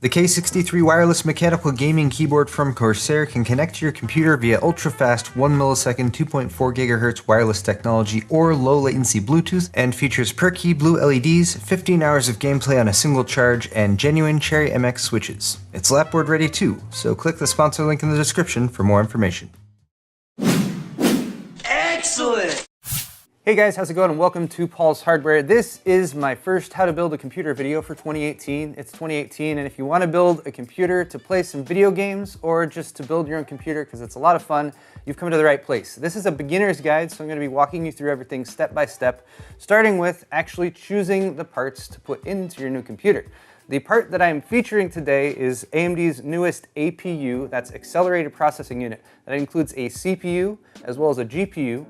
The K63 wireless mechanical gaming keyboard from Corsair can connect to your computer via ultra-fast 1 millisecond 2.4 GHz wireless technology or low latency Bluetooth, and features per-key blue LEDs, 15 hours of gameplay on a single charge, and genuine Cherry MX switches. It's lapboard ready too, so click the sponsor link in the description for more information. Excellent! Hey guys, how's it going, and welcome to Paul's Hardware. This is my first how to build a computer video for 2018. It's 2018, and if you want to build a computer to play some video games or just to build your own computer because it's a lot of fun, you've come to the right place. This is a beginner's guide, so I'm going to be walking you through everything step by step, starting with actually choosing the parts to put into your new computer. The part that I'm featuring today is AMD's newest APU, that's Accelerated Processing Unit. That includes a CPU as well as a GPU,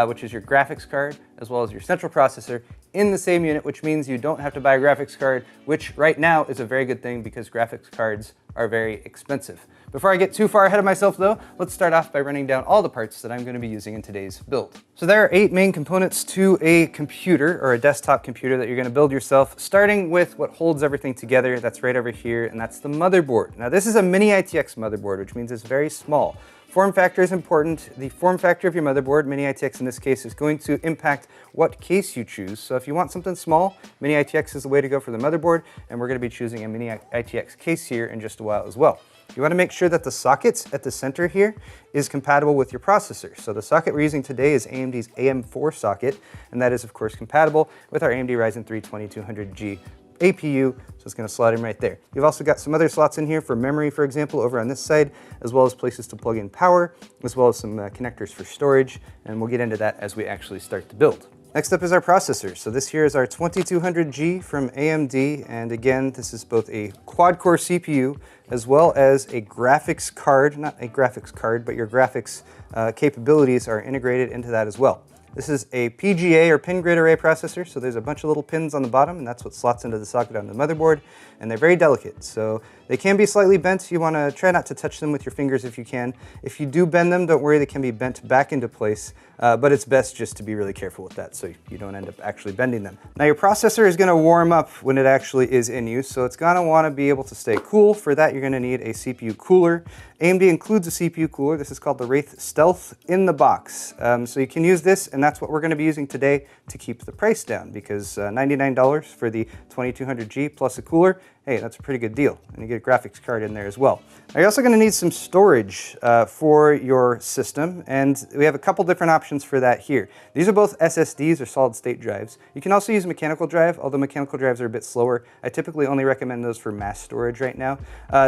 which is your graphics card, as well as your central processor in the same unit, which means you don't have to buy a graphics card, which right now is a very good thing because graphics cards are very expensive. Before I get too far ahead of myself though, let's start off by running down all the parts that I'm going to be using in today's build. So there are 8 main components to a computer or a desktop computer that you're going to build yourself, starting with what holds everything together. That's right over here, and that's the motherboard. Now this is a mini ITX motherboard, which means it's very small. Form factor is important. The form factor of your motherboard, Mini ITX in this case, is going to impact what case you choose. So if you want something small, Mini ITX is the way to go for the motherboard, and we're going to be choosing a Mini ITX case here in just a while as well. You want to make sure that the sockets at the center here is compatible with your processor. So the socket we're using today is AMD's AM4 socket, and that is of course compatible with our AMD Ryzen 3 2200G APU, so it's going to slot in right there. You've also got some other slots in here for memory, for example, over on this side, as well as places to plug in power, as well as some connectors for storage, and we'll get into that as we actually start to build. Next up is our processor. So this here is our 2200G from AMD, and again, this is both a quad-core CPU as well as a graphics card, not a graphics card, but your graphics capabilities are integrated into that as well. This is a PGA or pin grid array processor, so there's a bunch of little pins on the bottom, and that's what slots into the socket on the motherboard, and they're very delicate, so they can be slightly bent. You want to try not to touch them with your fingers if you can. If you do bend them, don't worry, they can be bent back into place, but it's best just to be really careful with that so you don't end up actually bending them. Now your processor is going to warm up when it actually is in use, so it's going to want to be able to stay cool. For that, you're going to need a CPU cooler. AMD includes a CPU cooler. This is called the Wraith Stealth in the box. So you can use this, and that's what we're going to be using today to keep the price down, because $99 for the 2200G plus a cooler, hey, that's a pretty good deal. And you get a graphics card in there as well. Now you're also going to need some storage for your system, and we have a couple different options for that here. These are both SSDs or solid state drives. You can also use a mechanical drive, although mechanical drives are a bit slower. I typically only recommend those for mass storage right now.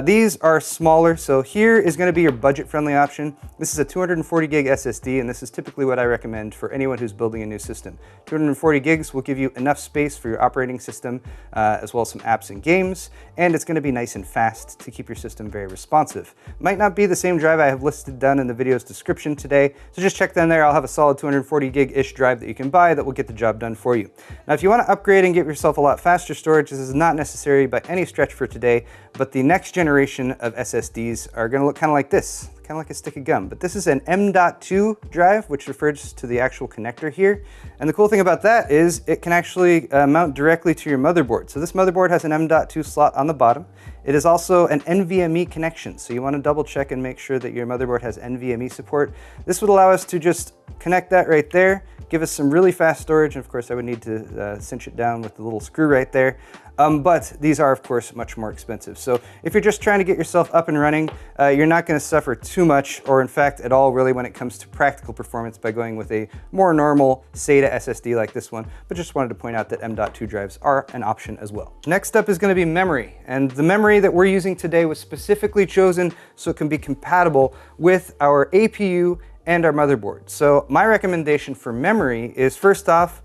These are smaller, so here is going to be your budget-friendly option. This is a 240 gig SSD, and this is typically what I recommend for anyone who's building a new system. 240 gigs will give you enough space for your operating system, as well as some apps and games, and it's going to be nice and fast to keep your system very responsive. Might not be the same drive I have listed down in the video's description today, so just check down there. I'll have a solid 240 gig-ish drive that you can buy that will get the job done for you. Now if you want to upgrade and get yourself a lot faster storage, this is not necessary by any stretch for today, but the next generation of SSDs are going to look kind of like this. Kind of like a stick of gum, but this is an M.2 drive, which refers to the actual connector here. And the cool thing about that is it can actually mount directly to your motherboard. So this motherboard has an M.2 slot on the bottom. It is also an NVMe connection, so you want to double check and make sure that your motherboard has NVMe support. This would allow us to just connect that right there, give us some really fast storage, and of course I would need to cinch it down with the little screw right there. But these are of course much more expensive. So if you're just trying to get yourself up and running, you're not going to suffer too much, or in fact at all really, when it comes to practical performance by going with a more normal SATA SSD like this one, but just wanted to point out that M.2 drives are an option as well. Next up is going to be memory, and the memory that we're using today was specifically chosen so it can be compatible with our APU and our motherboard. So my recommendation for memory is, first off,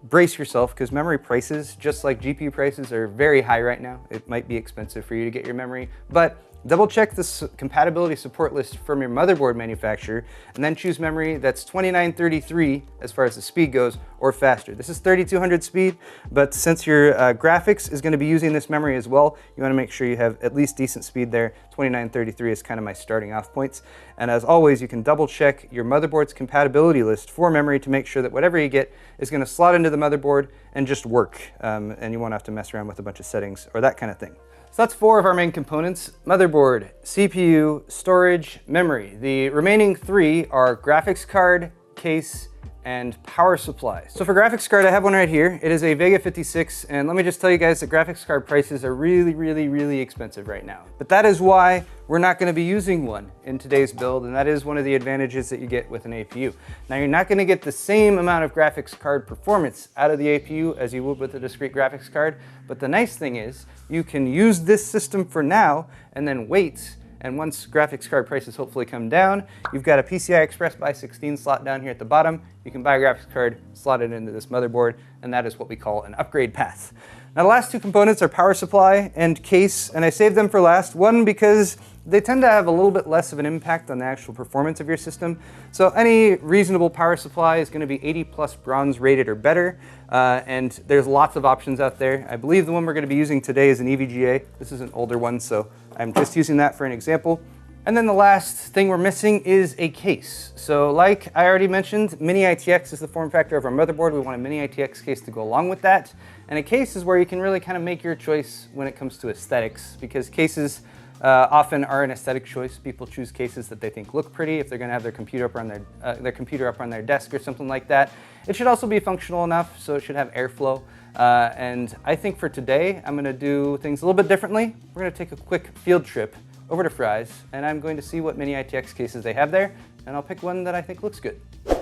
brace yourself, because memory prices, just like GPU prices, are very high right now. It might be expensive for you to get your memory, but double check the compatibility support list from your motherboard manufacturer, and then choose memory that's 2933 as far as the speed goes, or faster. This is 3200 speed, but since your graphics is going to be using this memory as well, you want to make sure you have at least decent speed there. 2933 is kind of my starting off points. And as always, you can double check your motherboard's compatibility list for memory to make sure that whatever you get is going to slot into the motherboard and just work, and you won't have to mess around with a bunch of settings or that kind of thing. So that's 4 of our main components: motherboard, CPU, storage, memory. The remaining 3 are graphics card, case, and power supply. So for graphics card, I have one right here. It is a Vega 56, and let me just tell you guys that graphics card prices are really expensive right now. But that is why we're not gonna be using one in today's build, and that is one of the advantages that you get with an APU. Now, you're not gonna get the same amount of graphics card performance out of the APU as you would with a discrete graphics card, but the nice thing is you can use this system for now and then wait. And once graphics card prices hopefully come down, you've got a PCI Express by 16 slot down here at the bottom. You can buy a graphics card, slot it into this motherboard, and that is what we call an upgrade path. Now, the last 2 components are power supply and case, and I saved them for last. One, because they tend to have a little bit less of an impact on the actual performance of your system. So any reasonable power supply is going to be 80+ bronze rated or better, and there's lots of options out there. I believe the one we're going to be using today is an EVGA. This is an older one, so I'm just using that for an example. And then the last thing we're missing is a case. So like I already mentioned, Mini ITX is the form factor of our motherboard. We want a Mini ITX case to go along with that. And a case is where you can really kind of make your choice when it comes to aesthetics, because cases often are an aesthetic choice. People choose cases that they think look pretty if they're going to have their computer up on their desk or something like that. It should also be functional enough, so it should have airflow. And I think for today, I'm going to do things a little bit differently. We're going to take a quick field trip over to Fry's, and I'm going to see what Mini ITX cases they have there, and I'll pick one that I think looks good.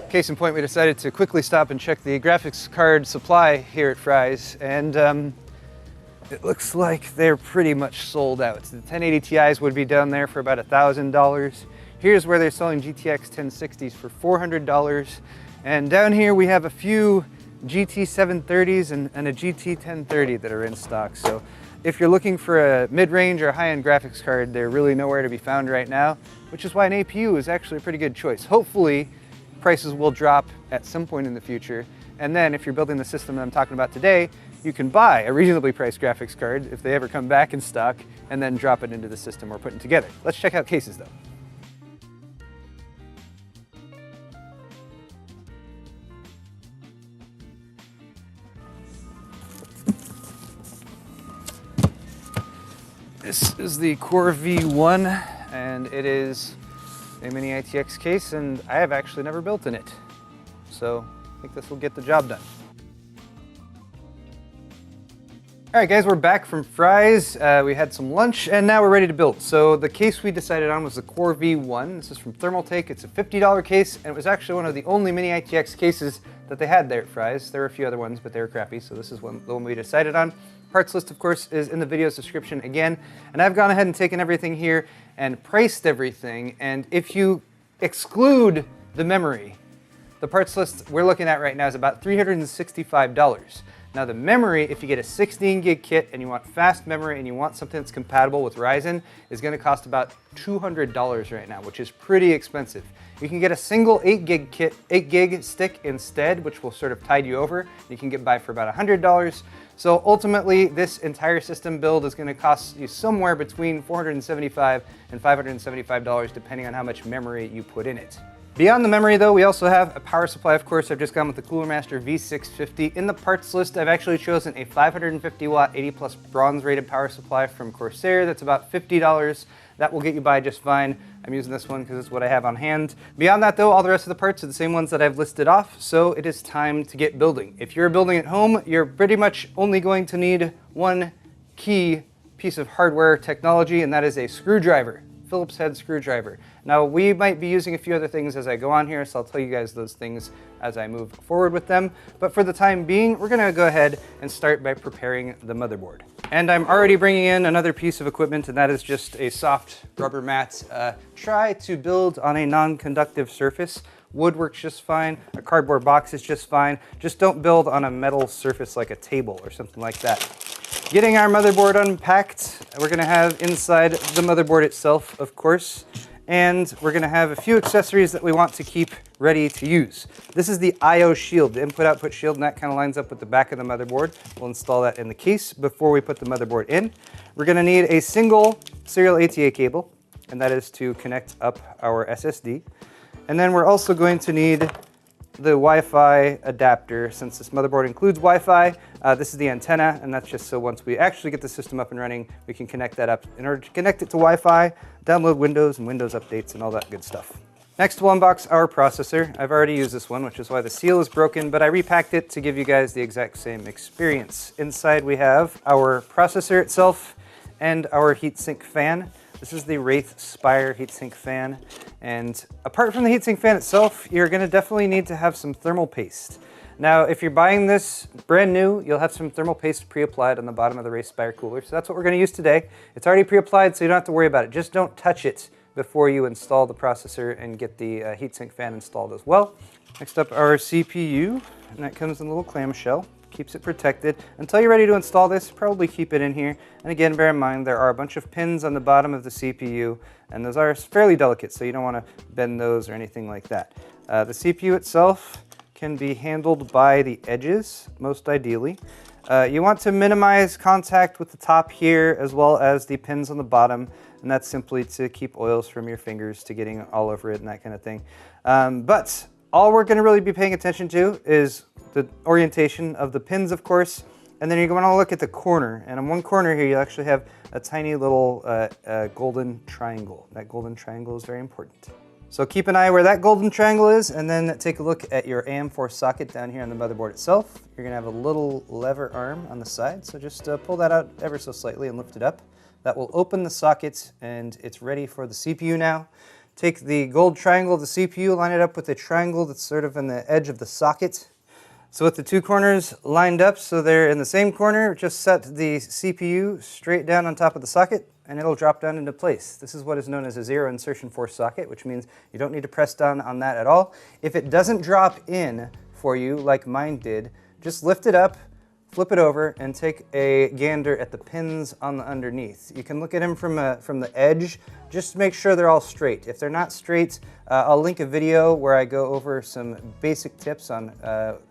Case in point, we decided to quickly stop and check the graphics card supply here at Fry's, and it looks like they're pretty much sold out. The 1080 Ti's would be down there for about $1,000. Here's where they're selling GTX 1060s for $400. And down here we have a few GT 730s and a GT 1030 that are in stock. So if you're looking for a mid-range or high-end graphics card, they're really nowhere to be found right now, which is why an APU is actually a pretty good choice. Hopefully, prices will drop at some point in the future. And then if you're building the system that I'm talking about today, you can buy a reasonably priced graphics card if they ever come back in stock, and then drop it into the system we're putting together. Let's check out cases though. This is the Core V1, and it is a Mini ITX case, and I have actually never built in it. So I think this will get the job done. All right, guys, we're back from Fry's. We had some lunch, and now we're ready to build. So the case we decided on was the Core V1. This is from Thermaltake. It's a $50 case, and it was actually one of the only Mini ITX cases that they had there at Fry's. There were a few other ones, but they were crappy, so this is the one we decided on. Parts list, of course, is in the video's description again, and I've gone ahead and taken everything here and priced everything, and if you exclude the memory, the parts list we're looking at right now is about $365. Now the memory, if you get a 16 gig kit and you want fast memory and you want something that's compatible with Ryzen, is going to cost about $200 right now, which is pretty expensive. You can get a single 8 gig stick instead, which will sort of tide you over. You can get by for about $100. So ultimately, this entire system build is going to cost you somewhere between $475 and $575, depending on how much memory you put in it. Beyond the memory though, we also have a power supply. Of course, I've just gone with the Cooler Master V650. In the parts list, I've actually chosen a 550 watt 80+ bronze rated power supply from Corsair. That's about $50. That will get you by just fine. I'm using this one because it's what I have on hand. Beyond that though, all the rest of the parts are the same ones that I've listed off, so it is time to get building. If you're building at home, you're pretty much only going to need one key piece of hardware technology, and that is a screwdriver. Phillips head screwdriver. Now we might be using a few other things as I go on here, so I'll tell you guys those things as I move forward with them. But for the time being, we're gonna go ahead and start by preparing the motherboard. And I'm already bringing in another piece of equipment, and that is just a soft rubber mat. Try to build on a non-conductive surface. Wood works just fine, a cardboard box is just fine. Just don't build on a metal surface like a table or something like that. Getting our motherboard unpacked, we're gonna have inside the motherboard itself, of course, and we're gonna have a few accessories that we want to keep ready to use. This is the I/O shield, the input-output shield, and that kind of lines up with the back of the motherboard. We'll install that in the case before we put the motherboard in. We're gonna need a single serial ATA cable, and that is to connect up our SSD. And then we're also going to need the Wi-Fi adapter. Since this motherboard includes Wi-Fi, this is the antenna, and that's just so once we actually get the system up and running, we can connect that up. In order to connect it to Wi-Fi, download Windows and Windows updates and all that good stuff. Next, we'll unbox our processor. I've already used this one, which is why the seal is broken, but I repacked it to give you guys the exact same experience. Inside we have our processor itself and our heatsink fan. This is the Wraith Spire heatsink fan. And apart from the heatsink fan itself, you're gonna definitely need to have some thermal paste. Now, if you're buying this brand new, you'll have some thermal paste pre-applied on the bottom of the Wraith Spire cooler. So that's what we're gonna use today. It's already pre-applied, so you don't have to worry about it. Just don't touch it before you install the processor and get the heatsink fan installed as well. Next up, our CPU, and that comes in a little clamshell. Keeps it protected. Until you're ready to install this, probably keep it in here. And again, bear in mind, there are a bunch of pins on the bottom of the CPU, and those are fairly delicate, so you don't want to bend those or anything like that. The CPU itself can be handled by the edges, most ideally. You want to minimize contact with the top here, as well as the pins on the bottom, and that's simply to keep oils from your fingers to getting all over it and that kind of thing. But all we're going to really be paying attention to is the orientation of the pins, of course, and then you're going to look at the corner. And on one corner here, you actually have a tiny little golden triangle. That golden triangle is very important. So keep an eye where that golden triangle is, and then take a look at your AM4 socket down here on the motherboard itself. You're going to have a little lever arm on the side, so just pull that out ever so slightly and lift it up. That will open the socket, and it's ready for the CPU now. Take the gold triangle of the CPU, line it up with the triangle that's sort of in the edge of the socket. So with the two corners lined up so they're in the same corner, just set the CPU straight down on top of the socket and it'll drop down into place. This is what is known as a zero insertion force socket, which means you don't need to press down on that at all. If it doesn't drop in for you like mine did, just lift it up, flip it over, and take a gander at the pins on the underneath. You can look at them from the edge, just to make sure they're all straight. If they're not straight, I'll link a video where I go over some basic tips on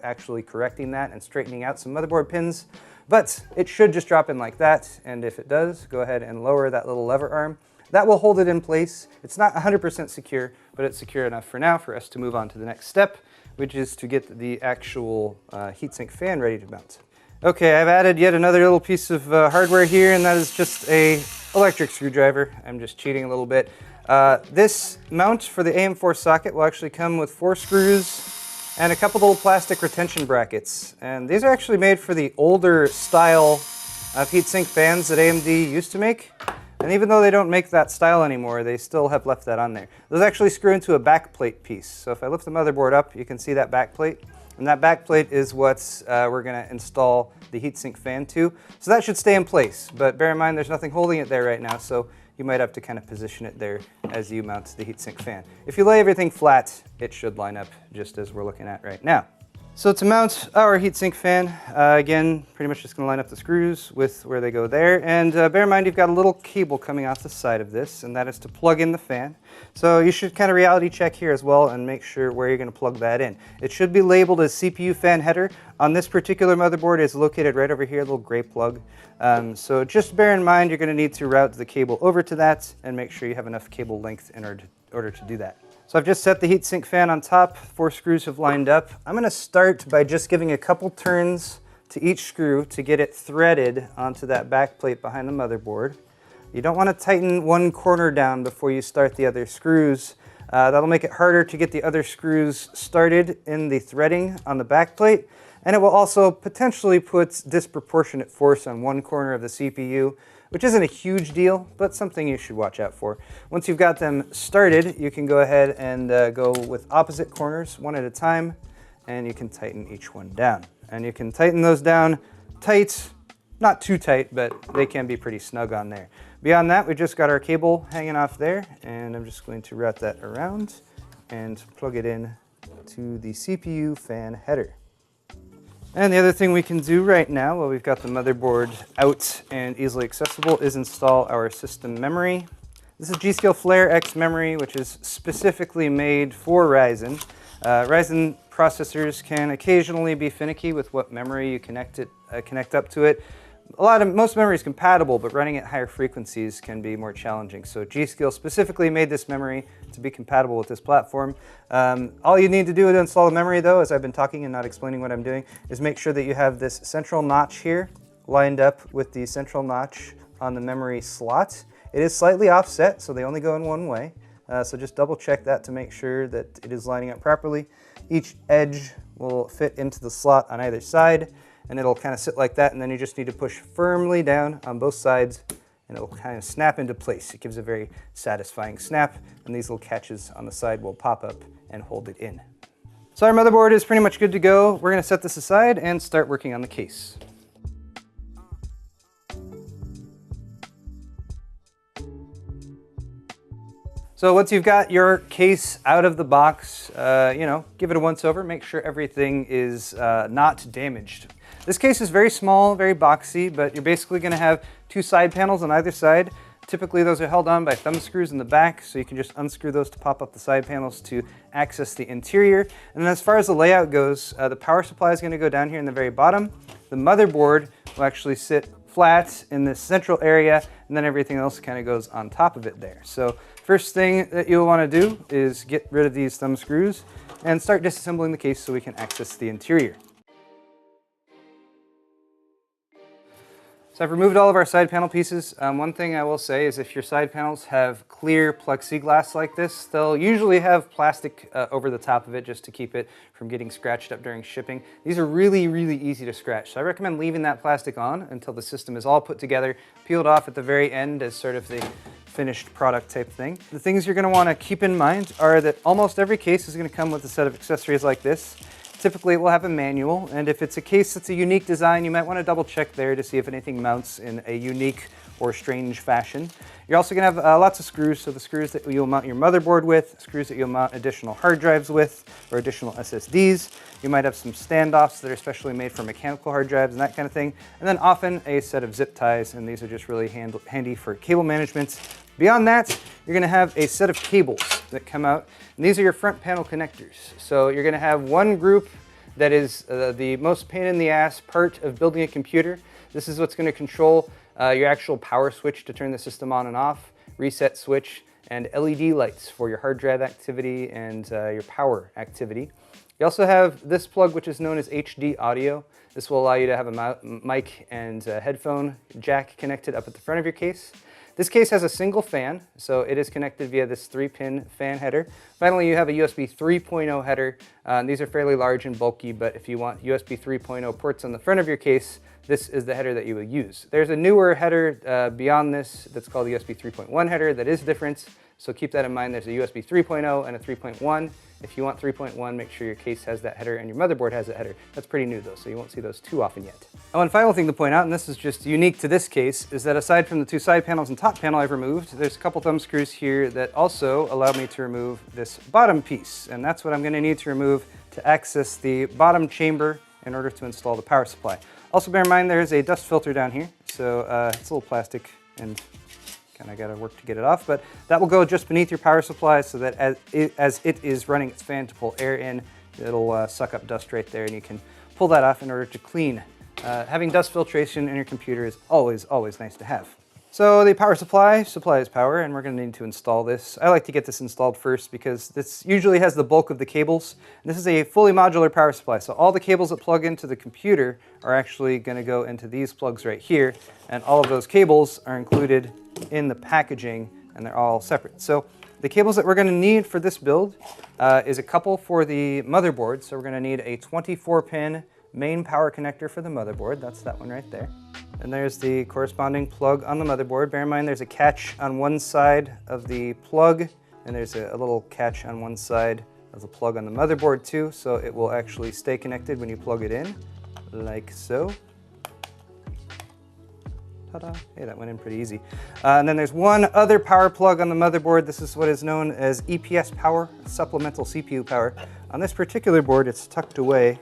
actually correcting that and straightening out some motherboard pins. But it should just drop in like that, and if it does, go ahead and lower that little lever arm. That will hold it in place. It's not 100% secure, but it's secure enough for now for us to move on to the next step, which is to get the actual heatsink fan ready to mount. Okay, I've added yet another little piece of hardware here, and that is just a electric screwdriver. I'm just cheating a little bit. This mount for the AM4 socket will actually come with 4 screws and a couple little plastic retention brackets. And these are actually made for the older style of heatsink fans that AMD used to make. And even though they don't make that style anymore, they still have left that on there. Those actually screw into a backplate piece. So if I lift the motherboard up, you can see that backplate. And that backplate is what we're going to install the heatsink fan to. So that should stay in place, but bear in mind there's nothing holding it there right now, so you might have to kind of position it there as you mount the heatsink fan. If you lay everything flat, it should line up just as we're looking at right now. So to mount our heatsink fan, again, pretty much just going to line up the screws with where they go there. And bear in mind you've got a little cable coming off the side of this, and that is to plug in the fan. So you should kind of reality check here as well and make sure where you're going to plug that in. It should be labeled as CPU fan header. On this particular motherboard, it's located right over here, a little gray plug. So just bear in mind you're going to need to route the cable over to that and make sure you have enough cable length in order to do that. So I've just set the heatsink fan on top, 4 screws have lined up. I'm going to start by just giving a couple turns to each screw to get it threaded onto that back plate behind the motherboard. You don't want to tighten one corner down before you start the other screws. That'll make it harder to get the other screws started in the threading on the back plate, and it will also potentially put disproportionate force on one corner of the CPU, which isn't a huge deal, but something you should watch out for. Once you've got them started, you can go ahead and go with opposite corners one at a time, and you can tighten each one down. And you can tighten those down tight, not too tight, but they can be pretty snug on there. Beyond that, we just got our cable hanging off there, and I'm just going to route that around and plug it in to the CPU fan header. And the other thing we can do right now, while we've got the motherboard out and easily accessible, is install our system memory. This is G.Skill Flare X memory, which is specifically made for Ryzen. Ryzen processors can occasionally be finicky with what memory you connect up to it, Most memory is compatible, but running at higher frequencies can be more challenging. So G.Skill specifically made this memory to be compatible with this platform. All you need to do to install the memory, though, as I've been talking and not explaining what I'm doing, is make sure that you have this central notch here lined up with the central notch on the memory slot. It is slightly offset, so they only go in one way. So just double check that to make sure that it is lining up properly. Each edge will fit into the slot on either side, and it'll kind of sit like that, and then you just need to push firmly down on both sides, and it'll kind of snap into place. It gives a very satisfying snap, and these little catches on the side will pop up and hold it in. So our motherboard is pretty much good to go. We're going to set this aside and start working on the case. So once you've got your case out of the box, give it a once over, make sure everything is not damaged. This case is very small, very boxy, but you're basically going to have two side panels on either side. Typically those are held on by thumb screws in the back, so you can just unscrew those to pop up the side panels to access the interior. And then as far as the layout goes, the power supply is going to go down here in the very bottom. The motherboard will actually sit flat in this central area, and then everything else kind of goes on top of it there. So first thing that you'll want to do is get rid of these thumb screws and start disassembling the case so we can access the interior. So I've removed all of our side panel pieces. One thing I will say is if your side panels have clear plexiglass like this, they'll usually have plastic over the top of it just to keep it from getting scratched up during shipping. These are really, really easy to scratch. So I recommend leaving that plastic on until the system is all put together, peeled off at the very end as sort of the finished product type thing. The things you're going to want to keep in mind are that almost every case is going to come with a set of accessories like this. Typically it will have a manual, and if it's a case that's a unique design, you might want to double check there to see if anything mounts in a unique or strange fashion. You're also going to have lots of screws, so the screws that you'll mount your motherboard with, screws that you'll mount additional hard drives with, or additional SSDs. You might have some standoffs that are specially made for mechanical hard drives and that kind of thing. And then often a set of zip ties, and these are just really handy for cable management. Beyond that, you're going to have a set of cables that come out, and these are your front panel connectors. So you're going to have one group that is the most pain in the ass part of building a computer. This is what's going to control your actual power switch to turn the system on and off, reset switch, and LED lights for your hard drive activity and your power activity. You also have this plug, which is known as HD audio. This will allow you to have a mic and headphone jack connected up at the front of your case. This case has a single fan, so it is connected via this 3-pin fan header. Finally, you have a USB 3.0 header. These are fairly large and bulky, but if you want USB 3.0 ports on the front of your case, this is the header that you will use. There's a newer header beyond this that's called the USB 3.1 header that is different, so keep that in mind. There's a USB 3.0 and a 3.1. If you want 3.1, make sure your case has that header and your motherboard has that header. That's pretty new though, so you won't see those too often yet. And one final thing to point out, and this is just unique to this case, is that aside from the two side panels and top panel I've removed, there's a couple thumb screws here that also allow me to remove this bottom piece. And that's what I'm going to need to remove to access the bottom chamber in order to install the power supply. Also bear in mind there's a dust filter down here, so it's a little plastic and kind of got to work to get it off, but that will go just beneath your power supply so that as it is running its fan to pull air in, it'll suck up dust right there, and you can pull that off in order to clean. Having dust filtration in your computer is always nice to have. So the power supply supplies power, and we're going to need to install this. I like to get this installed first because this usually has the bulk of the cables. And this is a fully modular power supply, so all the cables that plug into the computer are actually going to go into these plugs right here, and all of those cables are included in the packaging, and they're all separate. So the cables that we're going to need for this build is a couple for the motherboard. So we're going to need a 24-pin main power connector for the motherboard. That's that one right there. And there's the corresponding plug on the motherboard. Bear in mind there's a catch on one side of the plug, and there's a little catch on one side of the plug on the motherboard too, so it will actually stay connected when you plug it in, like so. Ta-da. Hey, that went in pretty easy. And then there's one other power plug on the motherboard. This is what is known as EPS power, supplemental CPU power. On this particular board, it's tucked away,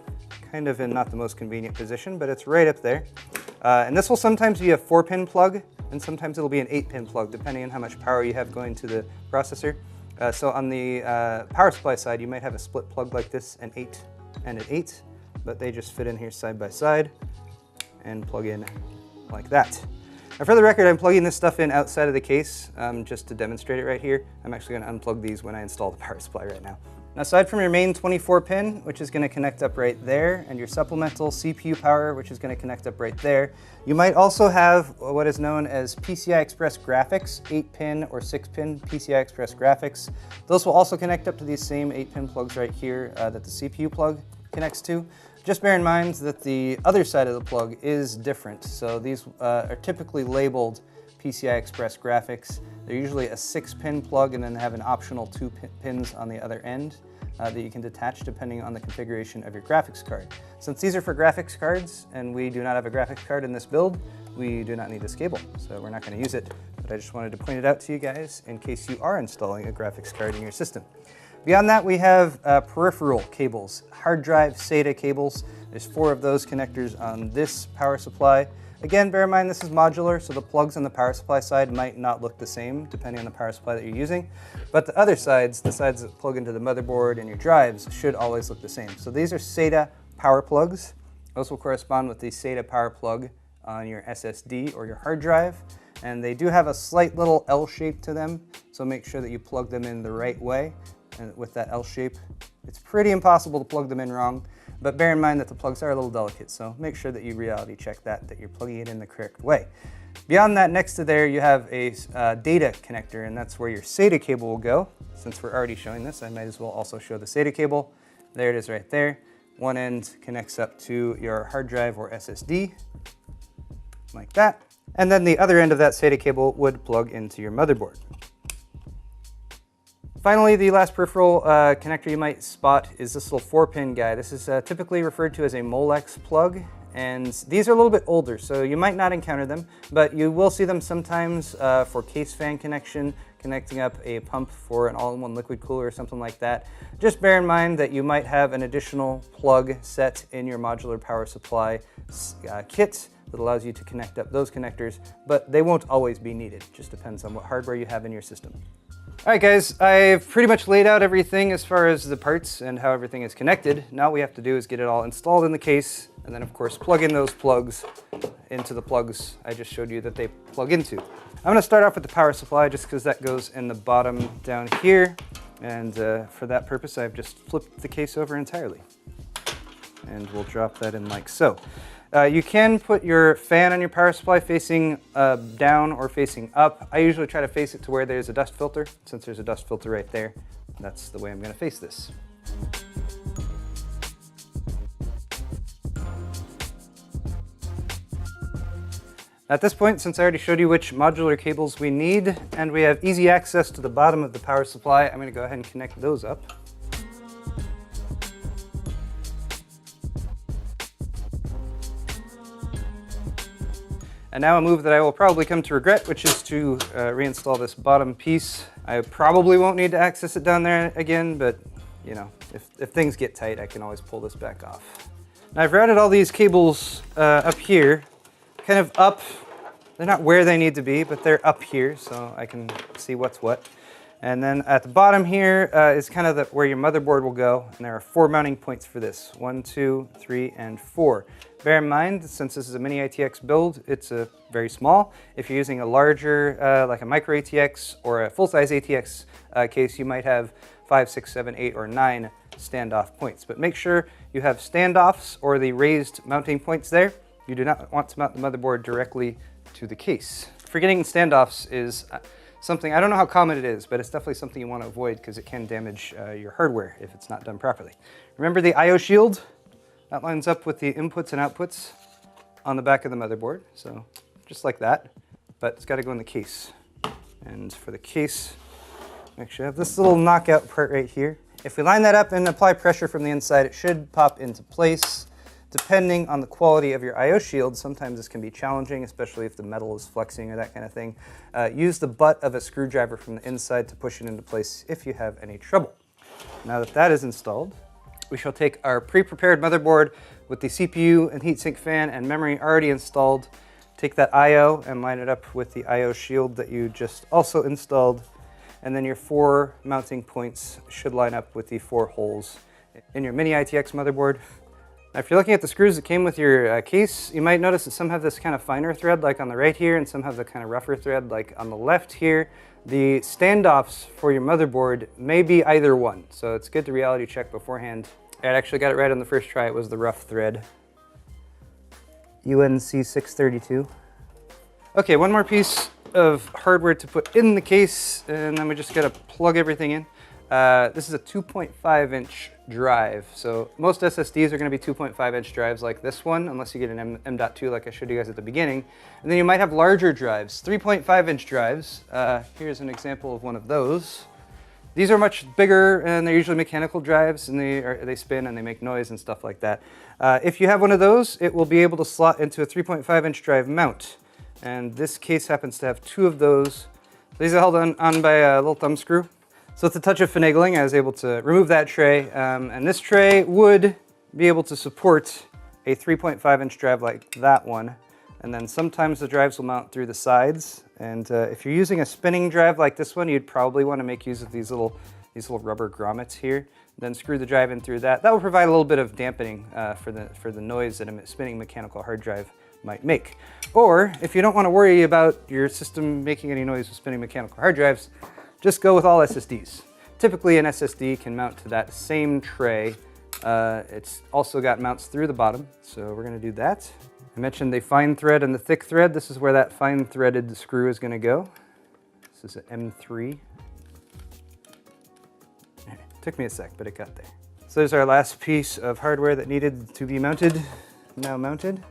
kind of in not the most convenient position, but it's right up there. And this will sometimes be a 4-pin plug, and sometimes it'll be an 8-pin plug, depending on how much power you have going to the processor. So on the power supply side, you might have a split plug like this, an 8 and an 8, but they just fit in here side by side and plug in like that. Now for the record, I'm plugging this stuff in outside of the case just to demonstrate it right here. I'm actually going to unplug these when I install the power supply right now. Now aside from your main 24 pin, which is going to connect up right there, and your supplemental CPU power, which is going to connect up right there, you might also have what is known as PCI Express graphics, 8-pin or 6-pin PCI Express graphics. Those will also connect up to these same 8-pin plugs right here that the CPU plug connects to. Just bear in mind that the other side of the plug is different. So these are typically labeled PCI Express graphics. They're usually a 6-pin plug and then have an optional 2 pins on the other end that you can detach depending on the configuration of your graphics card. Since these are for graphics cards and we do not have a graphics card in this build, we do not need this cable, so we're not going to use it. But I just wanted to point it out to you guys in case you are installing a graphics card in your system. Beyond that, we have peripheral cables, hard drive SATA cables. There's 4 of those connectors on this power supply. Again, bear in mind this is modular, so the plugs on the power supply side might not look the same depending on the power supply that you're using. But the other sides, the sides that plug into the motherboard and your drives, should always look the same. So these are SATA power plugs. Those will correspond with the SATA power plug on your SSD or your hard drive. And they do have a slight little L shape to them, so make sure that you plug them in the right way. And with that L shape, it's pretty impossible to plug them in wrong. But bear in mind that the plugs are a little delicate, so make sure that you reality check that you're plugging it in the correct way. Beyond that, next to there, you have a data connector, and that's where your SATA cable will go. Since we're already showing this, I might as well also show the SATA cable. There it is right there. One end connects up to your hard drive or SSD, like that. And then the other end of that SATA cable would plug into your motherboard. Finally, the last peripheral connector you might spot is this little 4-pin guy. This is typically referred to as a Molex plug, and these are a little bit older, so you might not encounter them, but you will see them sometimes for case fan connection, connecting up a pump for an all-in-one liquid cooler or something like that. Just bear in mind that you might have an additional plug set in your modular power supply kit that allows you to connect up those connectors, but they won't always be needed. It just depends on what hardware you have in your system. All right, guys, I've pretty much laid out everything as far as the parts and how everything is connected. Now what we have to do is get it all installed in the case, and then of course plug in those plugs into the plugs I just showed you that they plug into. I'm going to start off with the power supply just because that goes in the bottom down here, and for that purpose I've just flipped the case over entirely. And we'll drop that in like so. You can put your fan on your power supply facing down or facing up. I usually try to face it to where there's a dust filter. Since there's a dust filter right there, that's the way I'm going to face this. At this point, since I already showed you which modular cables we need, and we have easy access to the bottom of the power supply, I'm going to go ahead and connect those up. And now a move that I will probably come to regret, which is to reinstall this bottom piece. I probably won't need to access it down there again, but you know, if things get tight, I can always pull this back off. Now I've routed all these cables up here, kind of up. They're not where they need to be, but they're up here, so I can see what's what. And then at the bottom here is kind of where your motherboard will go, and there are 4 mounting points for this. 1, 2, 3, and 4. Bear in mind, since this is a mini ATX build, it's very small. If you're using a larger, like a micro ATX or a full-size ATX case, you might have 5, 6, 7, 8, or 9 standoff points. But make sure you have standoffs or the raised mounting points there. You do not want to mount the motherboard directly to the case. Forgetting standoffs is something, I don't know how common it is, but it's definitely something you want to avoid because it can damage your hardware if it's not done properly. Remember the I/O shield? That lines up with the inputs and outputs on the back of the motherboard, so just like that, but it's got to go in the case. And for the case, make sure I have this little knockout part right here. If we line that up and apply pressure from the inside, it should pop into place. Depending on the quality of your I/O shield, sometimes this can be challenging, especially if the metal is flexing or that kind of thing. Use the butt of a screwdriver from the inside to push it into place if you have any trouble. Now that that is installed, we shall take our pre-prepared motherboard with the CPU and heatsink fan and memory already installed, take that I/O and line it up with the I/O shield that you just also installed, and then your 4 mounting points should line up with the 4 holes in your mini ITX motherboard. Now, if you're looking at the screws that came with your case, you might notice that some have this kind of finer thread like on the right here, and some have the kind of rougher thread like on the left here. The standoffs for your motherboard may be either one, so it's good to reality check beforehand. I actually got it right on the first try. It was the rough thread. UNC 632. Okay, one more piece of hardware to put in the case, and then we just gotta plug everything in. This is a 2.5-inch drive. So most SSDs are going to be 2.5-inch drives like this one, unless you get an M.2 like I showed you guys at the beginning. And then you might have larger drives, 3.5-inch drives. Here's an example of one of those. These are much bigger, and they're usually mechanical drives, and they spin and they make noise and stuff like that. If you have one of those, it will be able to slot into a 3.5-inch drive mount. And this case happens to have 2 of those. These are held on by a little thumb screw. So with a touch of finagling, I was able to remove that tray, and this tray would be able to support a 3.5-inch drive like that one. And then sometimes the drives will mount through the sides. And if you're using a spinning drive like this one, you'd probably want to make use of these little rubber grommets here. Then screw the drive in through that. That will provide a little bit of dampening for the noise that a spinning mechanical hard drive might make. Or if you don't want to worry about your system making any noise with spinning mechanical hard drives, just go with all SSDs. Typically an SSD can mount to that same tray. It's also got mounts through the bottom, so we're going to do that. I mentioned the fine thread and the thick thread. This is where that fine threaded screw is going to go. This is an M3. Took me a sec, but it got there. So there's our last piece of hardware that needed to be mounted. Now mounted.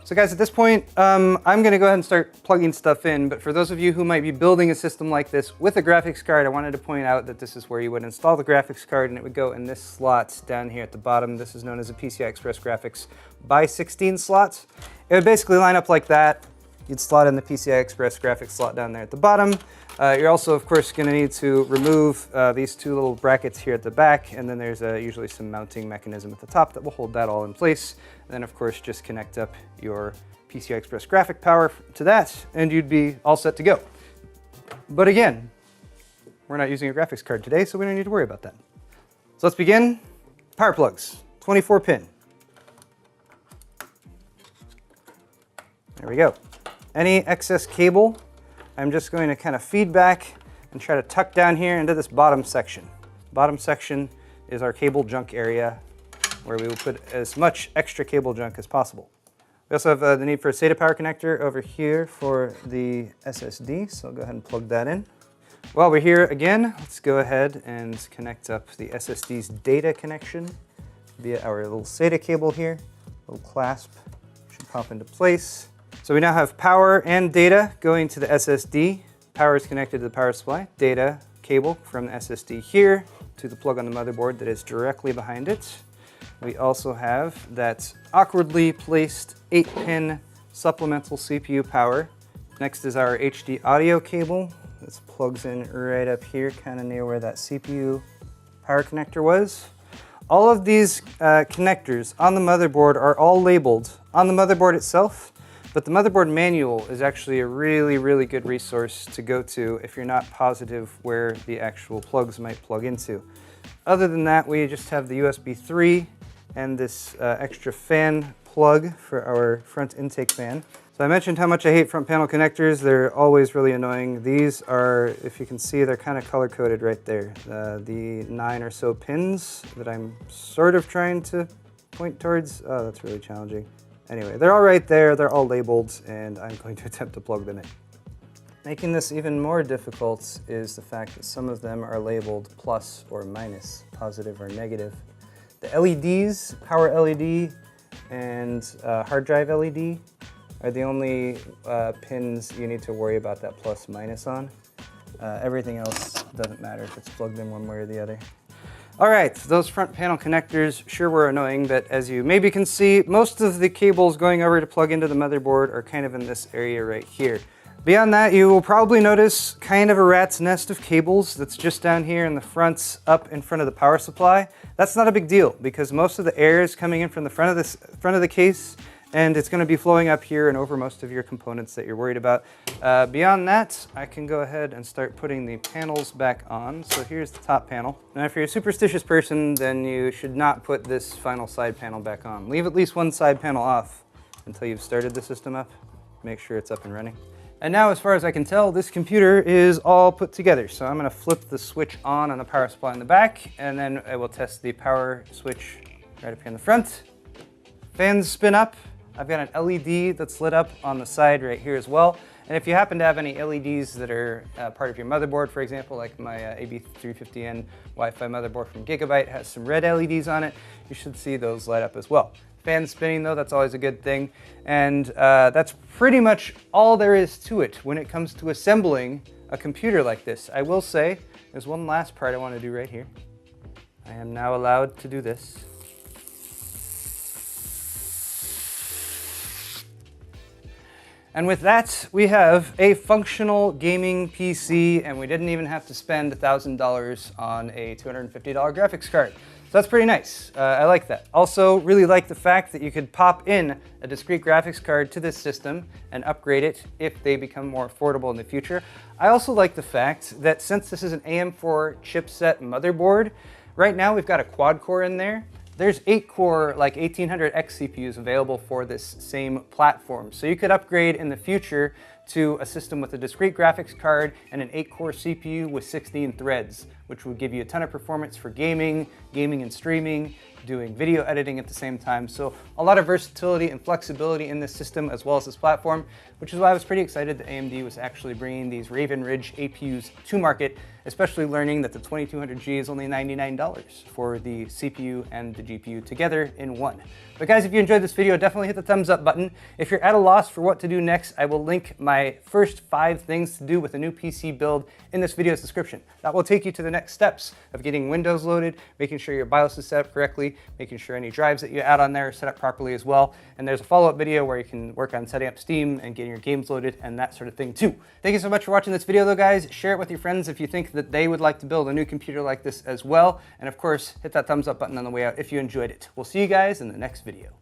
So guys, at this point, I'm gonna go ahead and start plugging stuff in, but for those of you who might be building a system like this with a graphics card, I wanted to point out that this is where you would install the graphics card, and it would go in this slot down here at the bottom. This is known as a PCI Express Graphics by 16 slots. It would basically line up like that. You'd slot in the PCI Express graphics slot down there at the bottom. You're also, of course, going to need to remove these 2 little brackets here at the back, and then there's usually some mounting mechanism at the top that will hold that all in place. And then, of course, just connect up your PCI Express graphic power to that, and you'd be all set to go. But again, we're not using a graphics card today, so we don't need to worry about that. So let's begin. Power plugs, 24 pin. There we go. Any excess cable, I'm just going to kind of feed back and try to tuck down here into this bottom section. Bottom section is our cable junk area, where we will put as much extra cable junk as possible. We also have the need for a SATA power connector over here for the SSD, so I'll go ahead and plug that in. While we're here again, let's go ahead and connect up the SSD's data connection via our little SATA cable here. Little clasp should pop into place. So we now have power and data going to the SSD. Power is connected to the power supply. Data cable from the SSD here to the plug on the motherboard that is directly behind it. We also have that awkwardly placed 8-pin supplemental CPU power. Next is our HD audio cable. This plugs in right up here, kind of near where that CPU power connector was. All of these connectors on the motherboard are all labeled on the motherboard itself, but the motherboard manual is actually a really good resource to go to if you're not positive where the actual plugs might plug into. Other than that, we just have the USB 3 and this extra fan plug for our front intake fan. So I mentioned how much I hate front panel connectors. They're always really annoying. These are, if you can see, they're kind of color-coded right there. The 9 or so pins that I'm sort of trying to point towards. Oh, that's really challenging. Anyway, they're all right there. They're all labeled, and I'm going to attempt to plug them in. Making this even more difficult is the fact that some of them are labeled plus or minus, positive or negative. The LEDs, power LED and hard drive LED, are the only pins you need to worry about that plus minus on. Everything else doesn't matter if it's plugged in one way or the other. All right, those front panel connectors sure were annoying, but as you maybe can see, most of the cables going over to plug into the motherboard are kind of in this area right here. Beyond that, you will probably notice kind of a rat's nest of cables that's just down here in the front, up in front of the power supply. That's not a big deal because most of the air is coming in from the front of the case, and it's going to be flowing up here and over most of your components that you're worried about. Beyond that, I can go ahead and start putting the panels back on. So here's the top panel. Now if you're a superstitious person, then you should not put this final side panel back on. Leave at least one side panel off until you've started the system up. Make sure it's up and running. And now, as far as I can tell, this computer is all put together. So I'm going to flip the switch on the power supply in the back, and then I will test the power switch right up here in the front. Fans spin up. I've got an LED that's lit up on the side right here as well. And if you happen to have any LEDs that are part of your motherboard, for example, like my AB350N Wi-Fi motherboard from Gigabyte has some red LEDs on it, you should see those light up as well. Fans spinning though, that's always a good thing. And that's pretty much all there is to it when it comes to assembling a computer like this. I will say, there's one last part I want to do right here. I am now allowed to do this. And with that, we have a functional gaming PC, and we didn't even have to spend $1,000 on a $250 graphics card. So that's pretty nice. I like that. Also, really like the fact that you could pop in a discrete graphics card to this system and upgrade it if they become more affordable in the future. I also like the fact that since this is an AM4 chipset motherboard, right now we've got a quad core in there. There's 8-core, like 1800X CPUs available for this same platform. So you could upgrade in the future to a system with a discrete graphics card and an 8-core CPU with 16 threads, which would give you a ton of performance for gaming and streaming, doing video editing at the same time. So a lot of versatility and flexibility in this system as well as this platform, which is why I was pretty excited that AMD was actually bringing these Raven Ridge APUs to market, especially learning that the 2200G is only $99 for the CPU and the GPU together in one. But guys, if you enjoyed this video, definitely hit the thumbs up button. If you're at a loss for what to do next, I will link my first 5 things to do with a new PC build in this video's description. That will take you to the next steps of getting Windows loaded, making sure your BIOS is set up correctly, making sure any drives that you add on there are set up properly as well. And there's a follow-up video where you can work on setting up Steam and getting your games loaded and that sort of thing too. Thank you so much for watching this video though, guys. Share it with your friends if you think that they would like to build a new computer like this as well. And of course, hit that thumbs up button on the way out if you enjoyed it. We'll see you guys in the next video.